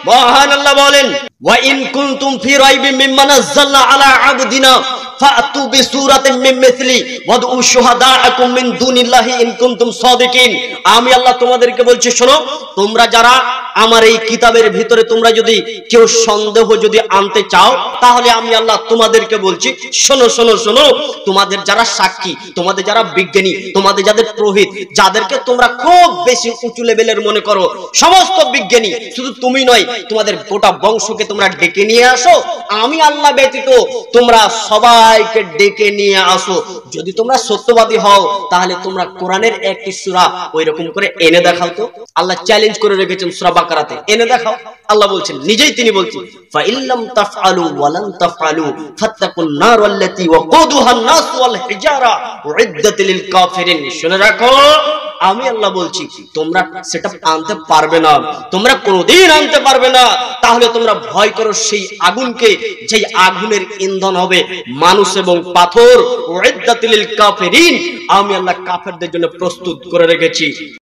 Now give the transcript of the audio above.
মহান আল্লাহ বলেন, ওয়া ইন কুনতুম ফি রাইবিন মিম্মা নাযালনা আলা আবদিনা ফাতু বিসূরাতিন মিন মিসলি ওয়াদউ শুহাদাআকুম মিন দুনিল্লাহি ইন কুনতুম সাদিকিন। আমি আল্লাহ তোমাদেরকে বলছি, শোনো, তোমরা যারা আমার এই কিতাবের ভিতরে তোমরা যদি কেউ সন্দেহ যদি আনতে চাও, তাহলে আমি আল্লাহ তোমাদেরকে বলছি, শোনো শোনো শোনো, তোমাদের যারা সাক্ষী, তোমাদের যারা বিজ্ঞানী, তোমাদের যাদের পুরোহিত, যাদেরকে তোমরা খুব বেশি উঁচু লেভেলের মনে করো, সমস্ত বিজ্ঞানী, শুধু তুমি নয়, তোমাদের গোটা বংশকে তোমরা ডেকে নিয়ে আসো, আমি আল্লাহ ব্যতীত তোমরা সবাইকে ডেকে নিয়ে আসো। যদি তোমরা সত্যবাদী হও, তাহলে তোমরা কোরআনের একটি সূরা ওইরকম করে এনে দেখাও তো। আল্লাহ চ্যালেঞ্জ করে রেখেছেন সূরা বাকারাতে, এনে দেখাও। আল্লাহ বলছেন, নিজেই তিনি বলছেন, ফা ইল্লাম তাফআলু ওয়া লান তাফআলু ফাত্তাকুন নার আল্লাতী ওয়াকুদুহা আন-নাস ওয়াল হিজারা উইদ্দাত লিল কাফিরিন। শুনে রাখো, আমি আল্লাহ বলছি, তোমরা সেটা আনতে পারবে না, তোমরা কোনোদিন আনতে পারবে না। তাহলে তোমরা ভয় করো সেই আগুনকে, যেই আগুনের ইন্ধন হবে মানুষ এবং পাথর। উইদ্দাত লিল কাফিরিন, আমি আল্লাহ কাফেরদের জন্য প্রস্তুত করে রেখেছি।